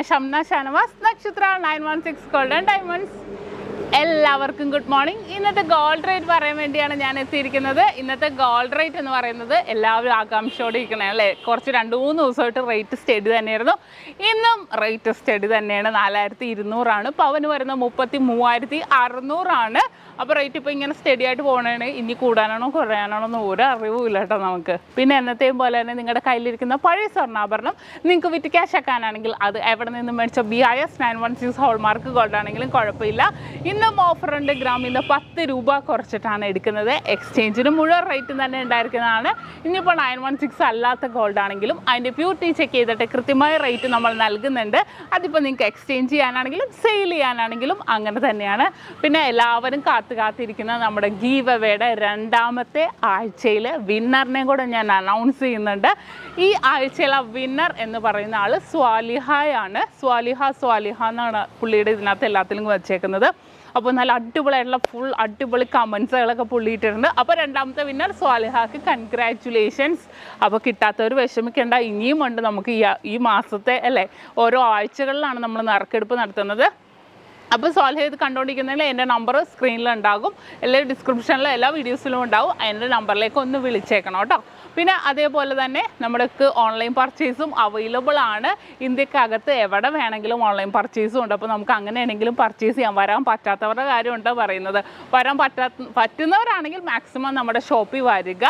Shamna Shanavas, Nakshatra 916 Golden Diamonds. എല്ലാവർക്കും good morning. ഇന്നത്തെ gold rate പറയാൻ വേണ്ടിയാണ് ഞാൻ എത്തിയിരിക്കുന്നത്. ഇന്നത്തെ ഗോൾഡ് റേറ്റ് എന്ന് പറയുന്നത് എല്ലാവരും ആകാംക്ഷയോടെ ഇരിക്കണേ അല്ലേ. കുറച്ച് 2-3 ദിവസമായിട്ട് റേറ്റ് സ്റ്റഡി തന്നെയായിരുന്നു. ഇന്നും റേറ്റ് സ്റ്റഡി തന്നെയാണ്. 4200 പവന് വരുന്നത് 33,600. അപ്പോൾ റേറ്റ് ഇപ്പോൾ ഇങ്ങനെ സ്റ്റഡി ആയിട്ട് പോകണേ. ഇനി കൂടാനാണോ കുറയാനാണോ എന്ന് ഒരു അറിവും ഇല്ല കേട്ടോ നമുക്ക്. പിന്നെ എന്നത്തെയും പോലെ തന്നെ നിങ്ങളുടെ കയ്യിലിരിക്കുന്ന പഴയ സ്വർണ്ണാഭരണം നിങ്ങൾക്ക് വിറ്റ് ക്യാഷ് ആക്കാനാണെങ്കിൽ അത് എവിടെ നിന്ന് മേടിച്ച BIS 916 ഹോൾമാർക്ക് ഗോൾഡ് ആണെങ്കിലും കുഴപ്പമില്ല. ഇന്നും ഓഫർ ഉണ്ട്. ഗ്രാമിൽ 10 രൂപ കുറച്ചിട്ടാണ് എടുക്കുന്നത്. എക്സ്ചേഞ്ചിന് മുഴുവൻ റേറ്റ് തന്നെ ഉണ്ടായിരിക്കുന്നതാണ്. ഇനിയിപ്പോൾ 916 അല്ലാത്ത ഗോൾഡ് ആണെങ്കിലും അതിൻ്റെ പ്യൂരിറ്റി ചെക്ക് ചെയ്തിട്ട് കൃത്യമായ റേറ്റ് നമ്മൾ നൽകുന്നുണ്ട്. അതിപ്പോൾ നിങ്ങൾക്ക് എക്സ്ചേഞ്ച് ചെയ്യാനാണെങ്കിലും സെയിൽ ചെയ്യാനാണെങ്കിലും അങ്ങനെ തന്നെയാണ്. പിന്നെ എല്ലാവരും കാത്തിരിക്കുന്ന നമ്മുടെ ഗീവ് അവേയുടെ 2ാമത്തെ ആഴ്ചയിൽ വിന്നറിനെയും കൂടെ ഞാൻ അനൗൺസ് ചെയ്യുന്നുണ്ട്. ഈ ആഴ്ചയിലെ വിന്നർ എന്ന് പറയുന്ന ആൾ സ്വാലിഹയാണ്. സ്വാലിഹ എന്നാണ് പുള്ളിയുടെ ഇതിനകത്ത് എല്ലാത്തിലും വെച്ചേക്കുന്നത്. അപ്പോൾ നല്ല അടിപൊളിയായിട്ടുള്ള ഫുൾ അടിപൊളി കമൻസുകളൊക്കെ പുള്ളിയിട്ടുണ്ട്. അപ്പോൾ 2ാമത്തെ വിന്നർ സ്വാലിഹാക്ക് കൺഗ്രാറ്റുലേഷൻസ്. അപ്പോൾ കിട്ടാത്തവർ വിഷമിക്കേണ്ട, ഇനിയും ഉണ്ട് നമുക്ക് ഈ മാസത്തെ അല്ലേ, ഓരോ ആഴ്ചകളിലാണ് നമ്മൾ നറുക്കെടുപ്പ് നടത്തുന്നത്. അപ്പോൾ സ്വാലിഹ ഇത് കണ്ടുകൊണ്ടിരിക്കുന്നതിൽ എൻ്റെ നമ്പർ സ്ക്രീനിലുണ്ടാകും, എല്ലാ ഡിസ്ക്രിപ്ഷനിലും എല്ലാ വീഡിയോസിലും ഉണ്ടാവും. എൻ്റെ നമ്പറിലേക്ക് ഒന്ന് വിളിച്ചേക്കണം കേട്ടോ. പിന്നെ അതേപോലെ തന്നെ നമ്മുടെക്ക് ഓൺലൈൻ പർച്ചേസും അവൈലബിൾ ആണ്. ഇന്ത്യക്കകത്ത് എവിടെ വേണമെങ്കിലും ഓൺലൈൻ പർച്ചേസും ഉണ്ട്. അപ്പോൾ നമുക്ക് അങ്ങനെയാണെങ്കിലും പർച്ചേസ് ചെയ്യാം. വരാൻ പറ്റാത്തവരുടെ കാര്യമുണ്ട് പറയുന്നത്. വരാൻ പറ്റുന്നവരാണെങ്കിൽ മാക്സിമം നമ്മുടെ ഷോപ്പിൽ വരിക.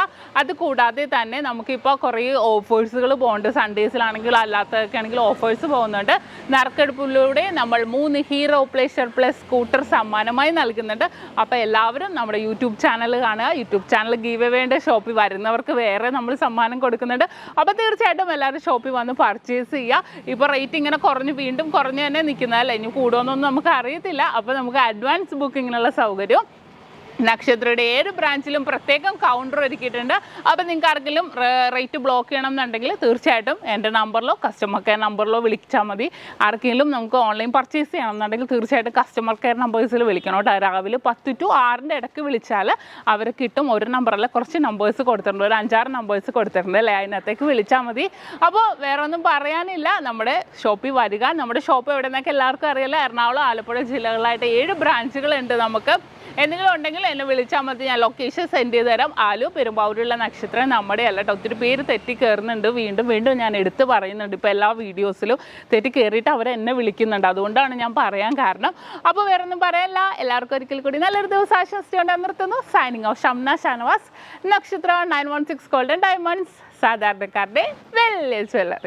അതുകൂടാതെ തന്നെ നമുക്കിപ്പോൾ കുറേ ഓഫേഴ്സുകൾ പോകുന്നുണ്ട്. സൺഡേസിലാണെങ്കിൽ അല്ലാത്തതൊക്കെ ആണെങ്കിൽ ഓഫേഴ്സ് പോകുന്നുണ്ട്. നറുക്കെടുപ്പിലൂടെ നമ്മൾ 3 ഹീറോ പ്ലസ് സ്കൂട്ടർ സമ്മാനമായി നൽകുന്നുണ്ട്. അപ്പോൾ എല്ലാവരും നമ്മുടെ യൂട്യൂബ് ചാനൽ കാണുക. യൂട്യൂബ് ചാനൽ ഗീവ് അവേയുടെ ഷോപ്പിൽ വരുന്നവർക്ക് വേറെ നമ്മൾ സമ്മാനം കൊടുക്കുന്നുണ്ട്. അപ്പോൾ തീർച്ചയായിട്ടും എല്ലാവരും ഷോപ്പിൽ വന്ന് പർച്ചേസ് ചെയ്യുക. ഇപ്പോൾ റേറ്റ് ഇങ്ങനെ വീണ്ടും കുറഞ്ഞ് തന്നെ നിൽക്കുന്നതല്ലേ, ഇനി കൂടുമെന്നൊന്നും നമുക്ക് അറിയത്തില്ല. അപ്പോൾ നമുക്ക് അഡ്വാൻസ് ബുക്കിങ്ങിനുള്ള സൗകര്യവും നക്ഷത്രയുടെ 7 ബ്രാഞ്ചിലും പ്രത്യേകം കൗണ്ടർ ഒരുക്കിയിട്ടുണ്ട്. അപ്പോൾ നിങ്ങൾക്ക് ആർക്കെങ്കിലും റേറ്റ് ബ്ലോക്ക് ചെയ്യണം എന്നുണ്ടെങ്കിൽ തീർച്ചയായിട്ടും എൻ്റെ നമ്പറിലോ കസ്റ്റമർ കെയർ നമ്പറിലോ വിളിച്ചാൽ മതി. ആർക്കെങ്കിലും നമുക്ക് ഓൺലൈൻ പർച്ചേസ് ചെയ്യണം എന്നുണ്ടെങ്കിൽ തീർച്ചയായിട്ടും കസ്റ്റമർ കെയർ നമ്പേഴ്സിൽ വിളിക്കണം കേട്ടോ. രാവിലെ 10 to 6 ഇടയ്ക്ക് വിളിച്ചാൽ അവർ കിട്ടും. ഒരു നമ്പറല്ല, കുറച്ച് നമ്പേഴ്സ് കൊടുത്തിട്ടുണ്ട്, ഒരു 5-6 നമ്പേഴ്സ് കൊടുത്തിട്ടുണ്ട് അല്ലേ. അതിനകത്തേക്ക് വിളിച്ചാൽ മതി. അപ്പോൾ വേറെ ഒന്നും പറയാനില്ല, നമ്മുടെ ഷോപ്പിൽ വരിക. നമ്മുടെ ഷോപ്പ് എവിടെ നിന്നൊക്കെ എല്ലാവർക്കും അറിയില്ല. എറണാകുളം, ആലപ്പുഴ ജില്ലകളിലായിട്ട് 7 ബ്രാഞ്ചുകളുണ്ട് നമുക്ക്. എന്തെങ്കിലും ഉണ്ടെങ്കിൽ എന്നെ വിളിച്ചാൽ മതി, ഞാൻ ലൊക്കേഷൻ സെൻഡ് ചെയ്ത് തരാം. ആലു പെരുമ്പാവൂരുള്ള നക്ഷത്രം നമ്മുടെ അല്ല കേട്ടോ. ഒത്തിരി പേര് തെറ്റി കയറുന്നുണ്ട്. വീണ്ടും ഞാൻ എടുത്ത് പറയുന്നുണ്ട്. ഇപ്പോൾ എല്ലാ വീഡിയോസിലും തെറ്റി കയറിയിട്ട് അവരെന്നെ വിളിക്കുന്നുണ്ട്. അതുകൊണ്ടാണ് ഞാൻ പറയാൻ കാരണം. അപ്പോൾ വേറെ ഒന്നും പറയാനില്ല. എല്ലാവർക്കും ഒരിക്കൽ കൂടി നല്ലൊരു ദിവസം ആശംസിച്ചുകൊണ്ട് നിർത്തുന്നു. സൈനിങ് ഓഫ് ഷംന ഷാനവാസ്, നക്ഷത്ര 916 ഗോൾഡൻ ഡയമണ്ട്സ്, സാധാരണക്കാരുടെ വലിയ ജ്വല്ലറി.